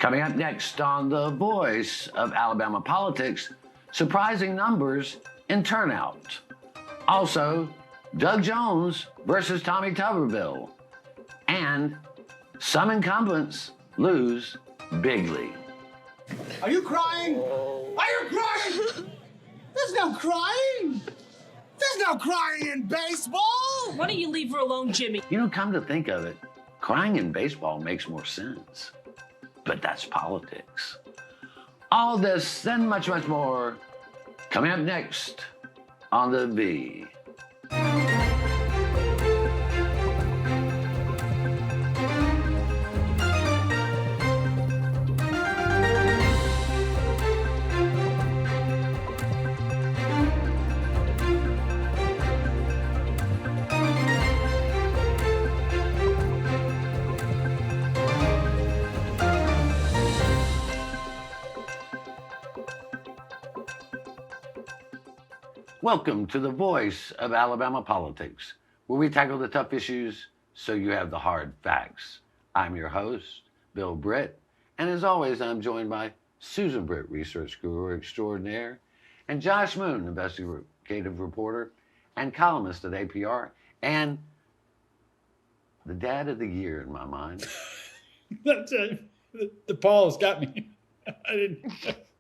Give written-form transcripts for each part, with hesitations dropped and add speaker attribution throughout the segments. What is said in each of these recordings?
Speaker 1: Coming up next on The Voice of Alabama Politics, surprising numbers in turnout. Also, Doug Jones versus Tommy Tuberville. And some incumbents lose bigly.
Speaker 2: Are you crying? Are you crying? There's no crying. There's no crying in baseball.
Speaker 3: Why don't you leave her alone, Jimmy?
Speaker 1: You know, come to think of it, crying in baseball makes more sense. But that's politics. All this and much, much more coming up next on The V. Welcome to The Voice of Alabama Politics, where we tackle the tough issues so you have the hard facts. I'm your host, Bill Britt, and as always, I'm joined by Susan Britt, research guru extraordinaire, and Josh Moon, investigative reporter and columnist at APR, and the dad of the year in my mind.
Speaker 4: The pause got me.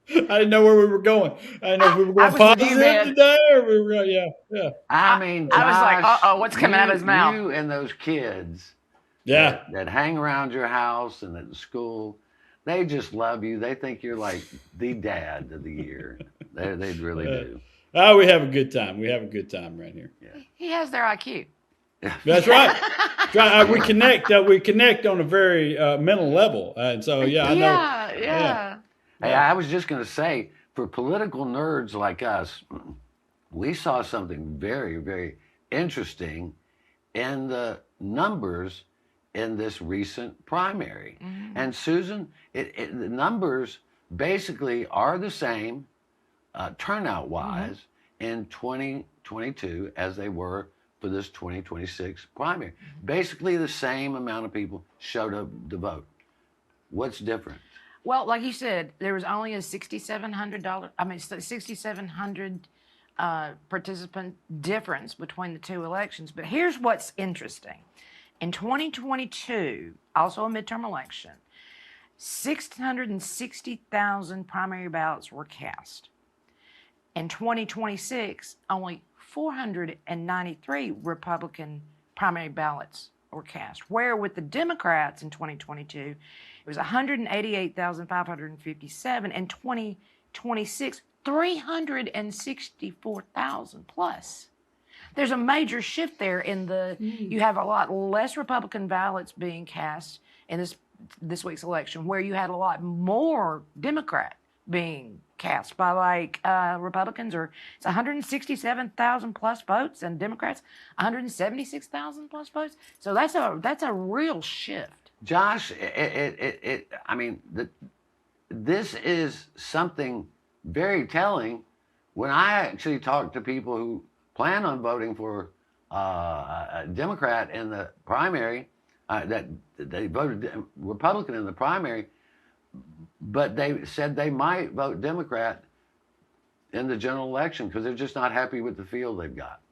Speaker 4: I didn't know where we were going. I didn't know if we were going positive today or we were going, yeah.
Speaker 1: I mean,
Speaker 5: I was like,
Speaker 1: Josh,
Speaker 5: what's coming out of his mouth?
Speaker 1: You and those kids that hang around your house and at the school, they just love you. They think you're like the dad of the year. They really do.
Speaker 4: Oh, we have a good time. We have a good time right here.
Speaker 5: Yeah. He has their IQ.
Speaker 4: That's right. We connect. We connect on a very mental level, and so I know.
Speaker 5: Yeah.
Speaker 1: Hey, I was just going to say, for political nerds like us, we saw something very, very interesting in the numbers in this recent primary. Mm-hmm. And Susan, the numbers basically are the same turnout-wise in 2022 as they were for this 2026 primary. Mm-hmm. Basically the same amount of people showed up to vote. What's different?
Speaker 5: Well, like you said, there was only a $6,700 participant difference between the two elections. But here's what's interesting. In 2022, also a midterm election, 660,000 primary ballots were cast. In 2026, only 493 Republican primary ballots were cast. Where with the Democrats in 2022, it was 188,557. In 2026, 364,000 plus. There's a major shift there in you have a lot less Republican ballots being cast in this week's election, where you had a lot more Democrat being cast by Republicans, it's 167,000 plus votes, and Democrats 176,000 plus votes. So that's a real shift.
Speaker 1: Josh, this is something very telling. When I actually talk to people who plan on voting for a Democrat in the primary, that they voted Republican in the primary, but they said they might vote Democrat in the general election because they're just not happy with the field they've got.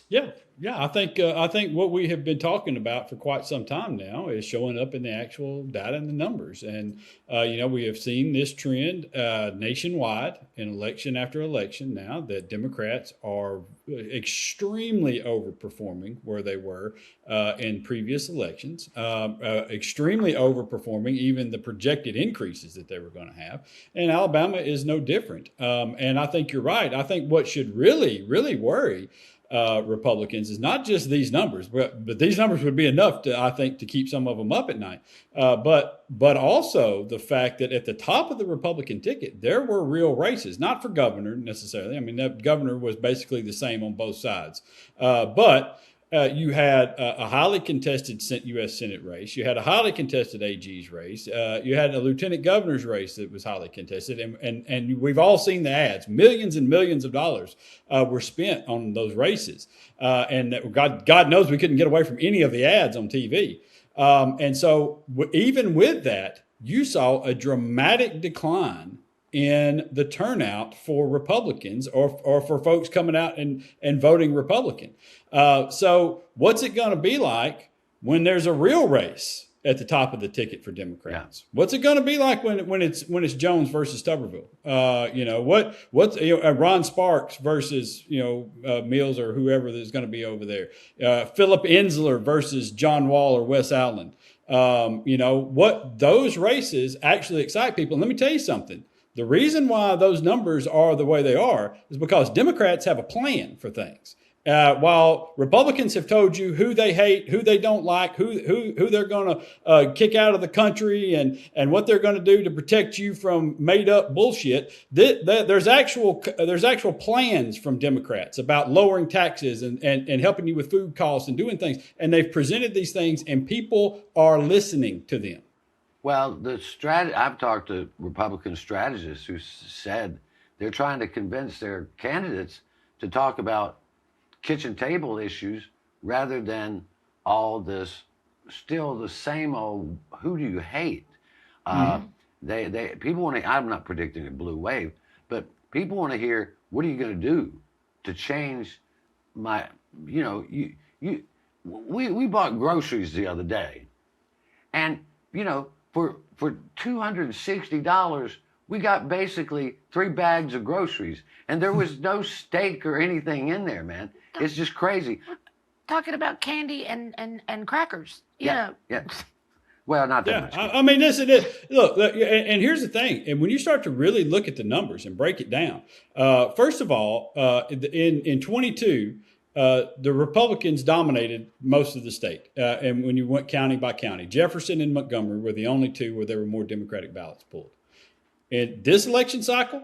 Speaker 4: Yeah. I think what we have been talking about for quite some time now is showing up in the actual data and the numbers. And, we have seen this trend nationwide in election after election now that Democrats are extremely overperforming where they were in previous elections, extremely overperforming even the projected increases that they were going to have. And Alabama is no different. And I think you're right. I think what should really, really worry Republicans is not just these numbers, but these numbers would be enough to keep some of them up at night. But also the fact that at the top of the Republican ticket, there were real races, not for governor necessarily. I mean, that governor was basically the same on both sides. But you had a highly contested U.S. Senate race. You had a highly contested AG's race. You had a lieutenant governor's race that was highly contested. And we've all seen the ads. Millions and millions of dollars were spent on those races. And God knows we couldn't get away from any of the ads on TV. And so even with that, you saw a dramatic decline in the turnout for Republicans or for folks coming out and voting Republican. So what's it going to be like when there's a real race at the top of the ticket for Democrats? Yeah. What's it going to be like when it's Jones versus Tuberville? Ron Sparks versus Mills or whoever is going to be over there. Philip Ensler versus John Wall or Wes Allen. What those races actually excite people. And let me tell you something. The reason why those numbers are the way they are is because Democrats have a plan for things. While Republicans have told you who they hate, who they don't like, who they're going to kick out of the country, and what they're going to do to protect you from made up bullshit, there's actual plans from Democrats about lowering taxes and helping you with food costs and doing things. And they've presented these things, and people are listening to them.
Speaker 1: Well, I've talked to Republican strategists who said they're trying to convince their candidates to talk about kitchen table issues rather than all this still the same old who do you hate. They people want to, I'm not predicting a blue wave, but people want to hear, what are you going to do to change my, we bought groceries the other day, and for $260 we got basically 3 bags of groceries, and there was no steak or anything in there, man. It's just crazy.
Speaker 5: Talking about candy and crackers,
Speaker 1: Yeah. Well, not that much.
Speaker 4: I mean, this is it. Look, and here's the thing. And when you start to really look at the numbers and break it down, first of all, in 22, the Republicans dominated most of the state. And when you went county by county, Jefferson and Montgomery were the only two where there were more Democratic ballots pulled. In this election cycle,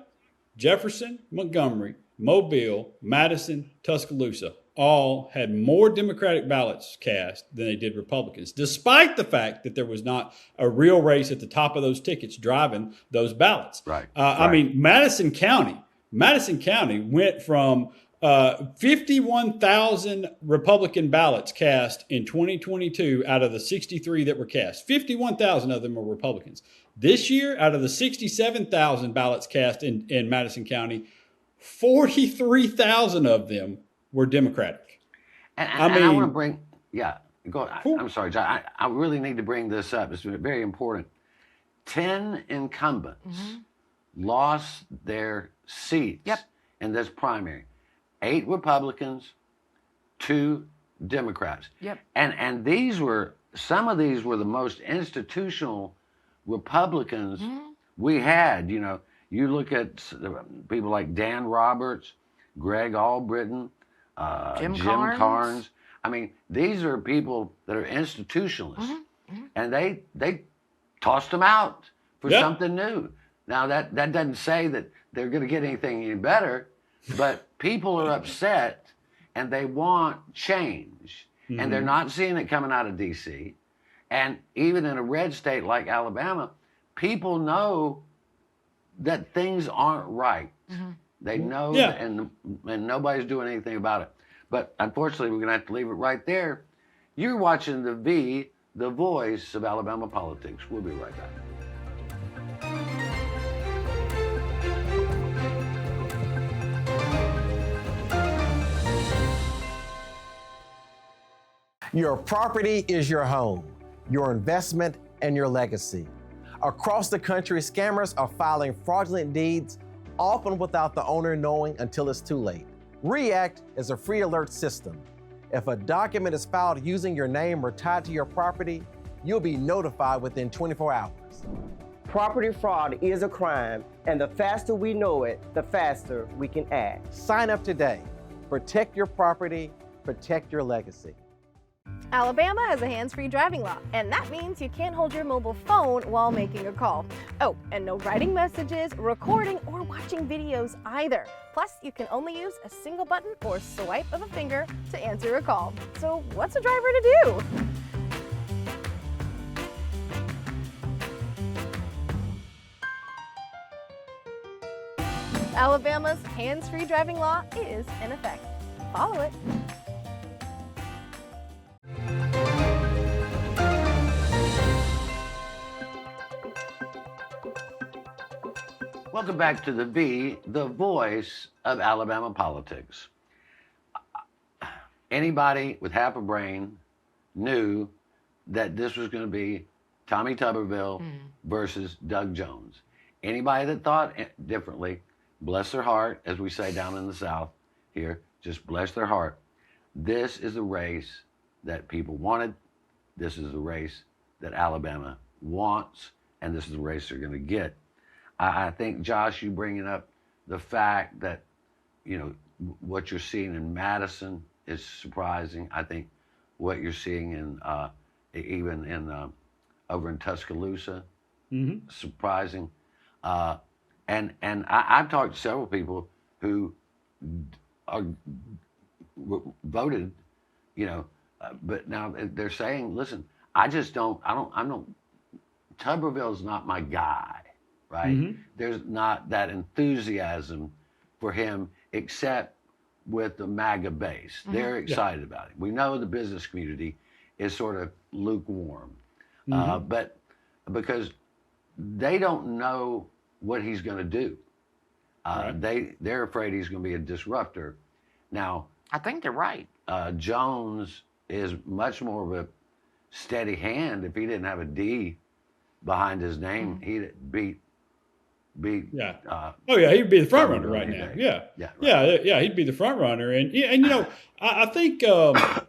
Speaker 4: Jefferson, Montgomery, Mobile, Madison, Tuscaloosa all had more Democratic ballots cast than they did Republicans, despite the fact that there was not a real race at the top of those tickets driving those ballots.
Speaker 1: Right.
Speaker 4: I mean, Madison County went from 51,000 Republican ballots cast in 2022 out of the 63 that were cast. 51,000 of them were Republicans. This year, out of the 67,000 ballots cast in Madison County, 43,000 of them were Democratic.
Speaker 1: And I want to bring, go. I'm sorry, John. I really need to bring this up. It's very important. 10 incumbents lost their seats in this primary. 8 Republicans, 2 Democrats. And some of these were the most institutional Republicans we had. You look at people like Dan Roberts, Greg Albritton, Jim Carnes. I mean, these are people that are institutionalists, and they tossed them out for something new. Now that doesn't say that they're going to get anything any better, but people are upset and they want change, and they're not seeing it coming out of D.C. And even in a red state like Alabama, people know that things aren't right. They know that, and nobody's doing anything about it. But unfortunately, we're going to have to leave it right there. You're watching the voice of Alabama politics. We'll be right back.
Speaker 3: Your property is your home, your investment, and your legacy. Across the country, scammers are filing fraudulent deeds, often without the owner knowing until it's too late. REACT is a free alert system. If a document is filed using your name or tied to your property, you'll be notified within 24 hours.
Speaker 6: Property fraud is a crime, and the faster we know it, the faster we can act.
Speaker 3: Sign up today. Protect your property, protect your legacy.
Speaker 7: Alabama has a hands-free driving law, and that means you can't hold your mobile phone while making a call. Oh, and no writing messages, recording, or watching videos either. Plus, you can only use a single button or swipe of a finger to answer a call. So what's a driver to do? Alabama's hands-free driving law is in effect. Follow it.
Speaker 1: Welcome back to the V, the voice of Alabama politics. Anybody with half a brain knew that this was going to be Tommy Tuberville versus Doug Jones. Anybody that thought differently, bless their heart, as we say down in the South here, just bless their heart. This is the race that people wanted. This is the race that Alabama wants, and this is the race they're going to get. I think, Josh, you bringing up the fact that, you know, what you're seeing in Madison is surprising. I think what you're seeing in even in over in Tuscaloosa, surprising. And I've talked to several people who are voted, you know, but now they're saying, listen, I don't. Tuberville's not my guy, right? There's not that enthusiasm for him, except with the MAGA base. They're excited about it. We know the business community is sort of lukewarm, but because they don't know what he's going to do, they're afraid he's going to be a disruptor. Now,
Speaker 5: I think they're right.
Speaker 1: Jones is much more of a steady hand. If he didn't have a D behind his name, he'd beat.
Speaker 4: He'd be the front runner right now. He'd be the front runner, and you know, I think. I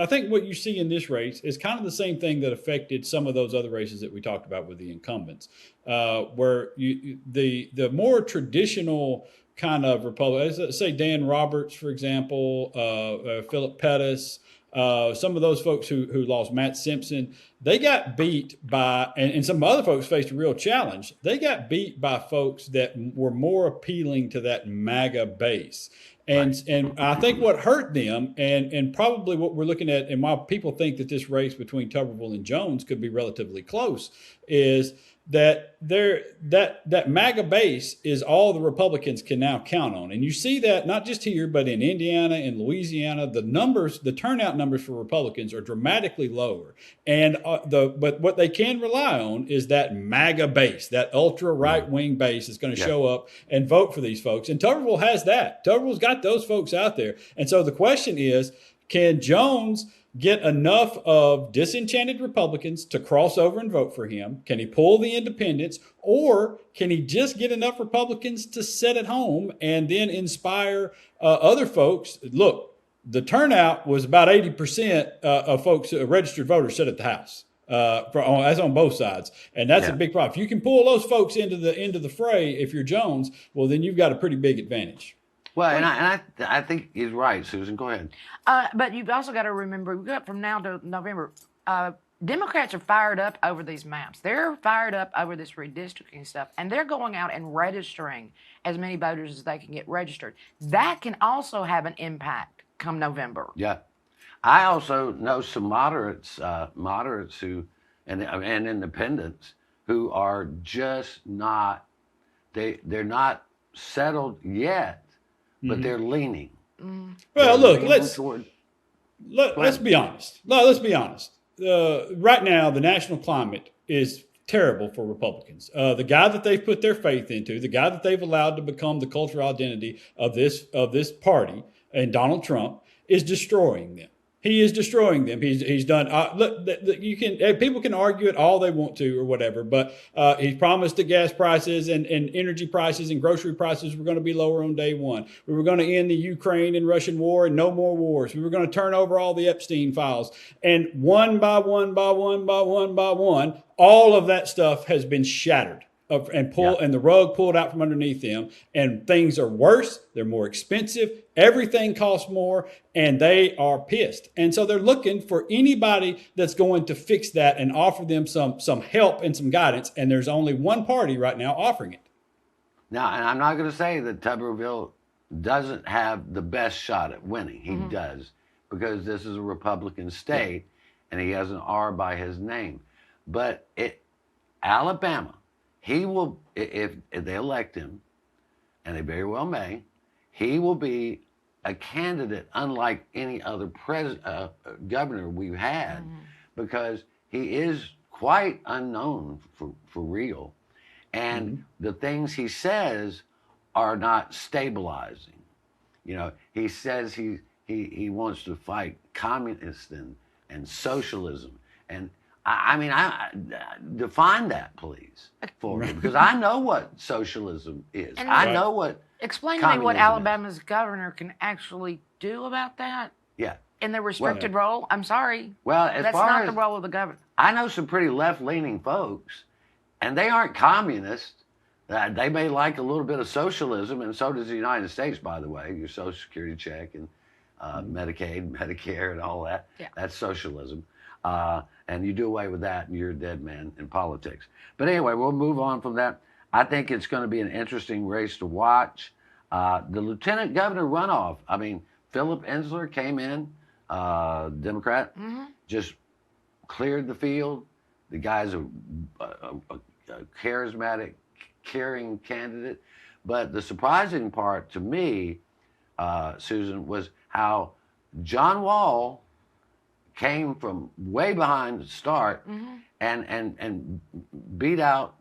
Speaker 4: think what you see in this race is kind of the same thing that affected some of those other races that we talked about with the incumbents, where the more traditional kind of Republicans, say Dan Roberts, for example, Philip Pettis, some of those folks who lost, Matt Simpson, they got beat by, and some other folks faced a real challenge. They got beat by folks that were more appealing to that MAGA base. And I think what hurt them, and probably what we're looking at, and why people think that this race between Tuberville and Jones could be relatively close, is that that MAGA base is all the Republicans can now count on. And you see that not just here, but in Indiana and Louisiana, the turnout numbers for Republicans are dramatically lower. And but what they can rely on is that MAGA base, that ultra right-wing base is going to show up and vote for these folks. And Tuberville has that. Tuberville's got those folks out there. And so the question is, can Jones get enough of disenchanted Republicans to cross over and vote for him? Can he pull the independents, or can he just get enough Republicans to sit at home and then inspire other folks? Look, the turnout was about 80% of folks, registered voters, sit at the House. That's on both sides, and that's a big problem. If you can pull those folks into the fray, if you're Jones, well, then you've got a pretty big advantage.
Speaker 1: Well, and I think he's right, Susan. Go ahead.
Speaker 5: But you've also got to remember, we got from now to November, Democrats are fired up over these maps. They're fired up over this redistricting stuff, and they're going out and registering as many voters as they can get registered. That can also have an impact come November.
Speaker 1: Yeah. I also know some moderates who, and independents who are just not, they're not settled yet, but they're leaning.
Speaker 4: Well, look, let's be honest. Let's be honest. Right now, the national climate is terrible for Republicans. The guy that they've put their faith into, the guy that they've allowed to become the cultural identity of this party, and Donald Trump, is destroying them. He is destroying them. He's done. Look, people can argue it all they want to or whatever, but he promised that gas prices and energy prices and grocery prices were going to be lower on day one. We were going to end the Ukraine and Russian war and no more wars. We were going to turn over all the Epstein files, and one by one, all of that stuff has been shattered. And the rug pulled out from underneath them, and things are worse. They're more expensive. Everything costs more, and they are pissed. And so they're looking for anybody that's going to fix that and offer them some help and some guidance. And there's only one party right now offering it.
Speaker 1: Now, and I'm not going to say that Tuberville doesn't have the best shot at winning. He does, because this is a Republican state, and he has an R by his name. But Alabama. He will, if they elect him, and they very well may, he will be a candidate unlike any other governor we've had, because he is quite unknown for real. and the things he says are not stabilizing. You know, he says he wants to fight communists and socialism, and I mean, define that, please, for me, because I know what socialism is.
Speaker 5: And
Speaker 1: I know what.
Speaker 5: Explain to me what
Speaker 1: communism is.
Speaker 5: Alabama's governor can actually do about that
Speaker 1: Yeah.
Speaker 5: in their restricted role. I'm sorry.
Speaker 1: Well, as
Speaker 5: That's
Speaker 1: far
Speaker 5: not
Speaker 1: as
Speaker 5: the role of the governor.
Speaker 1: I know some pretty left-leaning folks, and they aren't communists. They may like a little bit of socialism, and so does the United States, by the way. Your Social Security check and Medicaid, Medicare, and all that.
Speaker 5: Yeah.
Speaker 1: That's socialism. And you do away with that, and you're a dead man in politics. But anyway, we'll move on from that. I think it's going to be an interesting race to watch. The lieutenant governor runoff. I mean, Philip Ensler came in, Democrat, just cleared the field. The guy's a charismatic, caring candidate. But the surprising part to me, Susan, was how John Wall came from way behind the start and beat out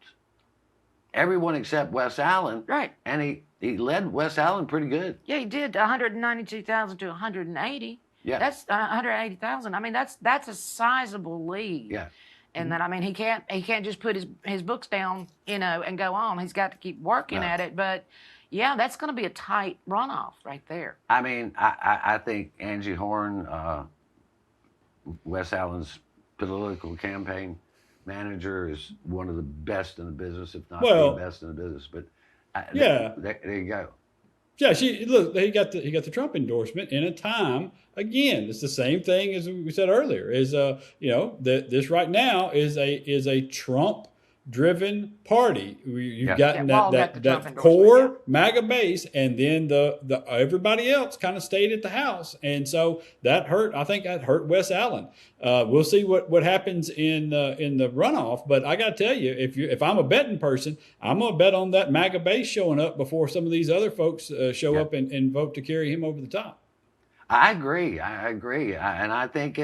Speaker 1: everyone except Wes Allen.
Speaker 5: Right.
Speaker 1: And he led Wes Allen pretty good.
Speaker 5: Yeah, he did 192,000 to 180.
Speaker 1: Yeah.
Speaker 5: That's 180,000. I mean, that's a sizable lead.
Speaker 1: Yeah.
Speaker 5: And then I mean, he can't just put his books down, you know, and go on. He's got to keep working at it. But yeah, that's going to be a tight runoff right there.
Speaker 1: I mean, I think Angie Horn, Wes Allen's political campaign manager, is one of the best in the business, if not the best in the business. But there you go.
Speaker 4: Yeah, he got the Trump endorsement in a time. Again, it's the same thing as we said earlier. Is this right now is a Trump-driven party. You've gotten that core MAGA base, and then the everybody else kind of stayed at the house, and so that hurt. I think that hurt Wes Allen. We'll see what happens in the runoff, but I got to tell you, if I'm a betting person, I'm gonna bet on that MAGA base showing up before some of these other folks show up and vote to carry him over the top.
Speaker 1: I agree. And I think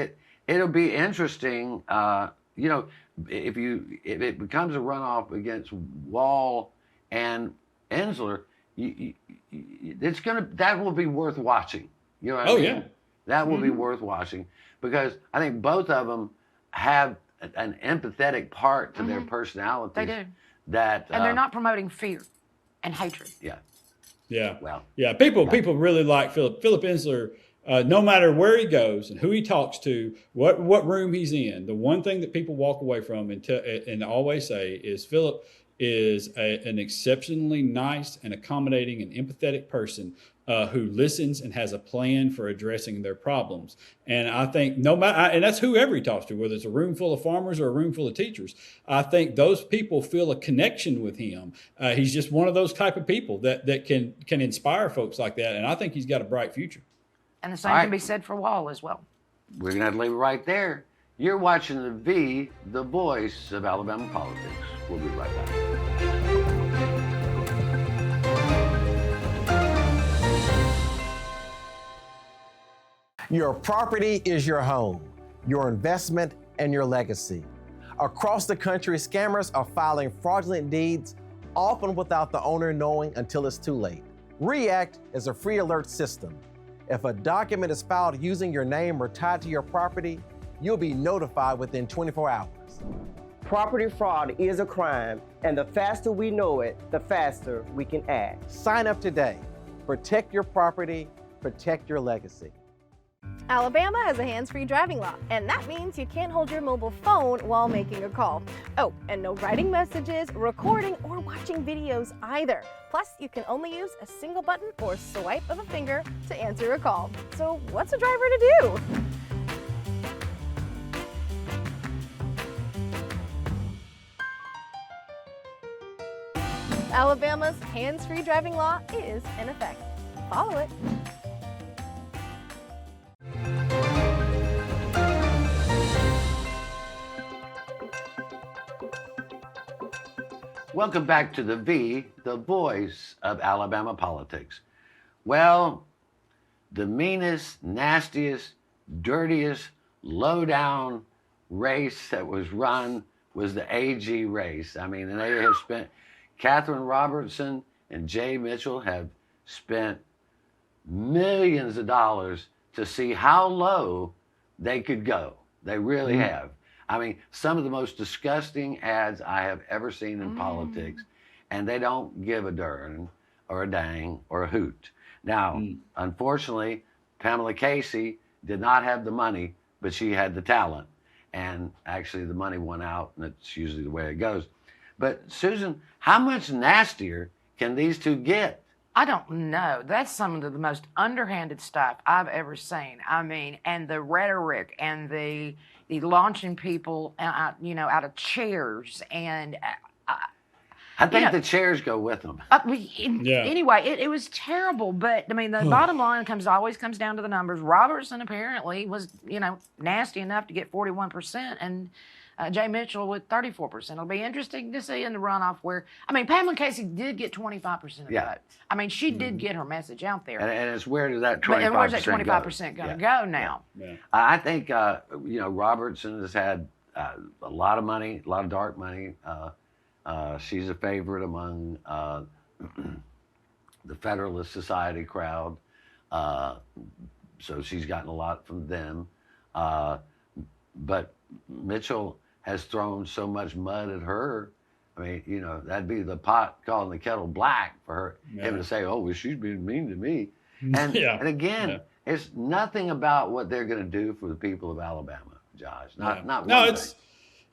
Speaker 1: it'll be interesting. You know, if it becomes a runoff against Wall and Ensler, that will be worth watching. You know what I mean?
Speaker 4: Yeah.
Speaker 1: That will be worth watching, because I think both of them have an empathetic part to their personalities.
Speaker 5: They do.
Speaker 1: And
Speaker 5: they're not promoting fear and hatred.
Speaker 1: Yeah.
Speaker 4: Yeah.
Speaker 1: Well.
Speaker 4: Yeah. People really like Philip Ensler. No matter where he goes and who he talks to, what room he's in, the one thing that people walk away from and always say is Philip is an exceptionally nice and accommodating and empathetic person who listens and has a plan for addressing their problems. And I think and that's whoever he talks to, whether it's a room full of farmers or a room full of teachers, I think those people feel a connection with him. He's just one of those type of people that can inspire folks like that. And I think he's got a bright future.
Speaker 5: And the same can be said for Wall as well.
Speaker 1: We're going to have to leave it right there. You're watching The V, the voice of Alabama politics. We'll be right back.
Speaker 3: Your property is your home, your investment, and your legacy. Across the country, scammers are filing fraudulent deeds, often without the owner knowing until it's too late. REACT is a free alert system. If a document is filed using your name or tied to your property, you'll be notified within 24 hours.
Speaker 6: Property fraud is a crime, and the faster we know it, the faster we can act.
Speaker 3: Sign up today. Protect your property, protect your legacy.
Speaker 7: Alabama has a hands-free driving law, and that means you can't hold your mobile phone while making a call. Oh, and no writing messages, recording, or watching videos either. Plus, you can only use a single button or swipe of a finger to answer a call. So what's a driver to do? Alabama's hands-free driving law is in effect. Follow it.
Speaker 1: Welcome back to The V, the voice of Alabama politics. Well, the meanest, nastiest, dirtiest, low-down race that was run was the AG race. I mean, and they have spent Catherine Robertson and Jay Mitchell have spent millions of dollars to see how low they could go. They really have. I mean, some of the most disgusting ads I have ever seen in politics, and they don't give a darn or a dang or a hoot. Now, unfortunately, Pamela Casey did not have the money, but she had the talent. And actually, the money went out, and it's usually the way it goes. But Susan, how much nastier can these two get?
Speaker 5: I don't know. That's some of the most underhanded stuff I've ever seen. I mean, and the rhetoric and the launching people out, out of chairs, and
Speaker 1: I think the chairs go with them.
Speaker 5: Anyway, it was terrible. But I mean, the bottom line always comes down to the numbers. Robertson apparently was, nasty enough to get 41%, and Jay Mitchell with 34%. It'll be interesting to see in the runoff Pamela Casey did get 25% of the vote. I mean, she did get her message out there.
Speaker 1: And it's where does that 25%
Speaker 5: and where's that 25% going to go now?
Speaker 1: Yeah. I think, Robertson has had a lot of money, a lot of dark money. She's a favorite among the Federalist Society crowd. So she's gotten a lot from them. But Mitchell has thrown so much mud at her. I mean, that'd be the pot calling the kettle black for him to say, "Oh, well, she's being mean to me." And and again, it's nothing about what they're going to do for the people of Alabama, Josh. Not one thing.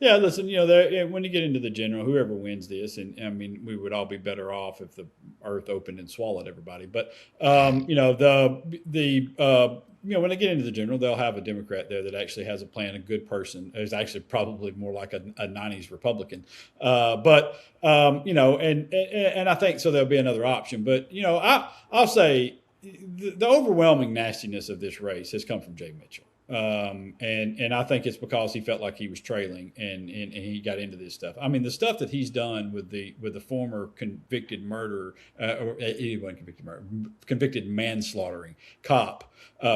Speaker 4: Yeah, listen, when you get into the general, whoever wins this, and I mean, we would all be better off if the earth opened and swallowed everybody. But when they get into the general, they'll have a Democrat there that actually has a plan, a good person. Is actually probably more like a 90s Republican. And I think so there'll be another option. But, I'll say the overwhelming nastiness of this race has come from Jay Mitchell. And I think it's because he felt like he was trailing and he got into this stuff. I mean, the stuff that he's done with the former convicted murderer, convicted manslaughtering cop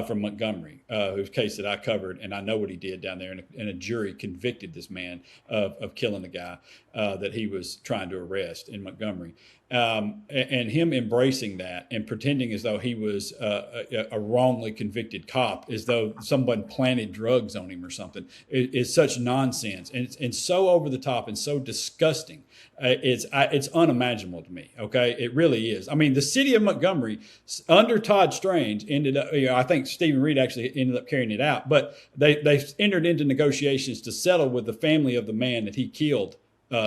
Speaker 4: from Montgomery, whose case that I covered, and I know what he did down there, and a jury convicted this man of killing the guy that he was trying to arrest in Montgomery. And him embracing that and pretending as though he was a wrongly convicted cop, as though someone planted drugs on him or something, is such nonsense and so over the top and so disgusting. It's unimaginable to me. Okay, it really is. I mean, the city of Montgomery under Todd Strange ended up. I think Stephen Reed actually ended up carrying it out, but they entered into negotiations to settle with the family of the man that he killed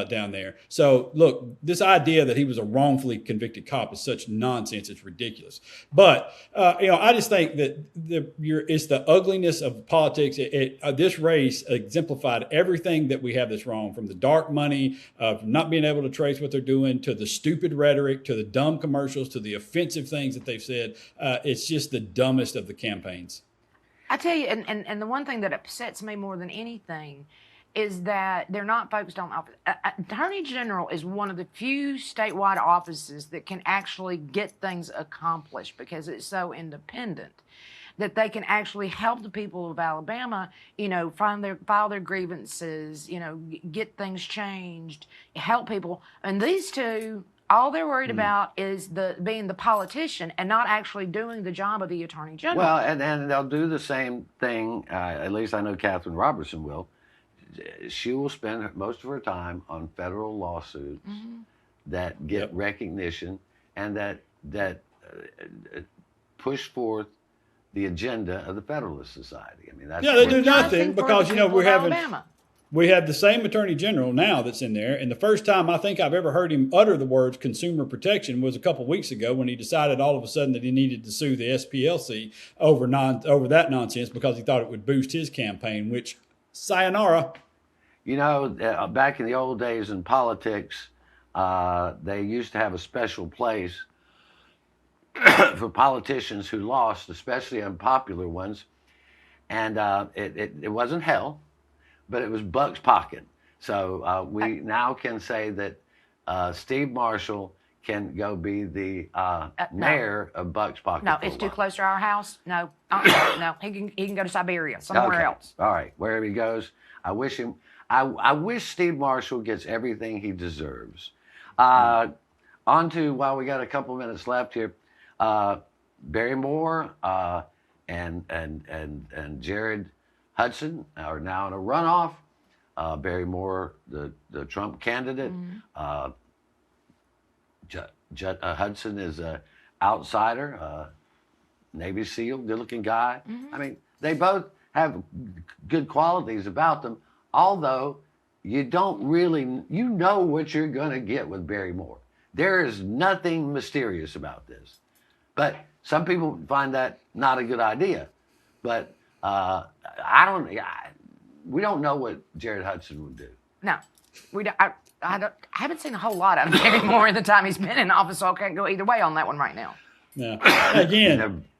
Speaker 4: down there. So look, this idea that he was a wrongfully convicted cop is such nonsense. It's ridiculous. But I just think that it's the ugliness of politics. This race exemplified everything that we have that's wrong, from the dark money, from not being able to trace what they're doing, to the stupid rhetoric, to the dumb commercials, to the offensive things that they've said. It's just the dumbest of the campaigns.
Speaker 5: I tell you, and the one thing that upsets me more than anything is that they're not focused on office. Attorney General is one of the few statewide offices that can actually get things accomplished because it's so independent that they can actually help the people of Alabama, file their grievances, get things changed, help people. And these two, all they're worried about is being the politician and not actually doing the job of the Attorney General.
Speaker 1: Well, and they'll do the same thing. At least I know Catherine Robertson will. She will spend most of her time on federal lawsuits that get recognition and that push forth the agenda of the Federalist Society. I mean, that's
Speaker 4: they do nothing because we have the same Attorney General now that's in there, and the first time I think I've ever heard him utter the words consumer protection was a couple of weeks ago when he decided all of a sudden that he needed to sue the SPLC over that nonsense because he thought it would boost his campaign, which sayonara.
Speaker 1: Back in the old days in politics, they used to have a special place for politicians who lost, especially unpopular ones. And it wasn't hell, but it was Buck's Pocket. So we now can say that Steve Marshall can go be the mayor of Buck's Pocket.
Speaker 5: No, it's too close to our house. No, no, he can go to Siberia, somewhere else.
Speaker 1: All right, wherever he goes. I wish Steve Marshall gets everything he deserves. On to, while we got a couple minutes left here, Barry Moore and Jared Hudson are now in a runoff. Barry Moore, the Trump candidate. Hudson is an outsider, Navy SEAL, good-looking guy. I mean, they both have good qualities about them, although you don't really, you know what you're going to get with Barry Moore. There is nothing mysterious about this. But some people find that not a good idea. But we don't know what Jared Hudson would do.
Speaker 5: No, we don't. I haven't seen a whole lot of him anymore in the time he's been in office, so I can't go either way on that one right now.
Speaker 4: Yeah.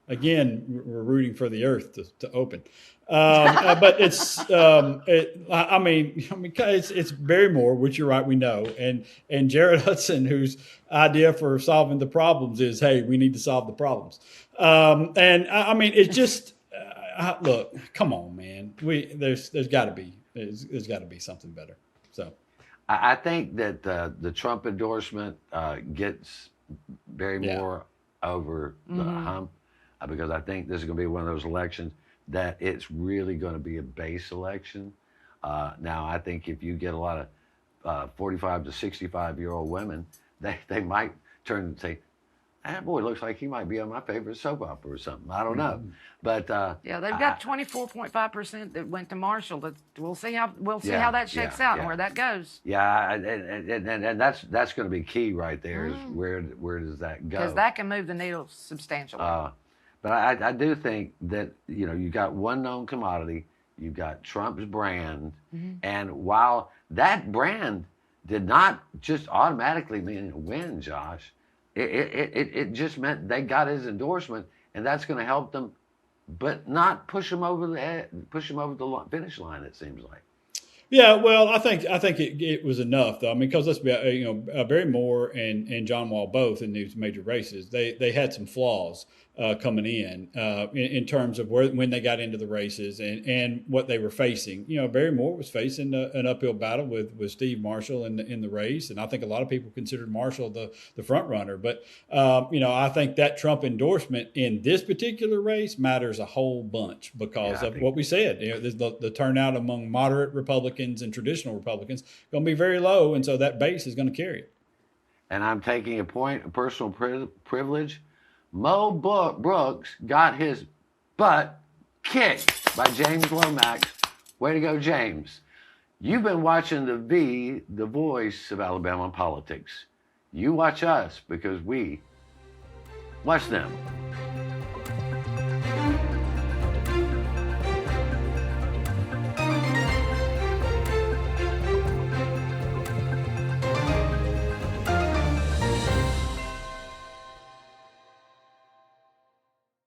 Speaker 4: Again, we're rooting for the earth to open. But it's, I mean, it's Barry Moore, which you're right, we know, and Jared Hudson, whose idea for solving the problems is, hey, we need to solve the problems. And I mean, it's just, look, come on, man. There's got to be something better. So,
Speaker 1: I think that the Trump endorsement gets Barry Moore over the hump, because I think this is going to be one of those elections that it's really going to be a base election. Now, I think if you get a lot of 45 to 65-year-old women, they might turn and say, that boy looks like he might be on my favorite soap opera or something. I don't know. But
Speaker 5: yeah, they've got 24.5% that went to Marshall. We'll see how that shakes out and where that goes.
Speaker 1: Yeah, and that's going to be key right there. Is where does that go?
Speaker 5: Because that can move the needle substantially.
Speaker 1: But I do think that, you know, you got one known commodity, you got Trump's brand, and while that brand did not just automatically mean a win, Josh, it just meant they got his endorsement, and that's going to help them, but not push him over the finish line. It seems like.
Speaker 4: Yeah, well, I think it was enough, though. I mean, because let's be, Barry Moore and John Wall both in these major races, they had some flaws coming in terms of when they got into the races and what they were facing. You know, Barry Moore was facing an uphill battle with Steve Marshall in the race, and I think a lot of people considered Marshall the front runner. But I think that Trump endorsement in this particular race matters a whole bunch because of what we said. You know, the turnout among moderate Republicans and traditional Republicans going to be very low, and so that base is going to carry it.
Speaker 1: And I'm taking a personal privilege. Mo Brooks got his butt kicked by James Lomax. Way to go, James. You've been watching the voice of Alabama politics. You watch us because we watch them.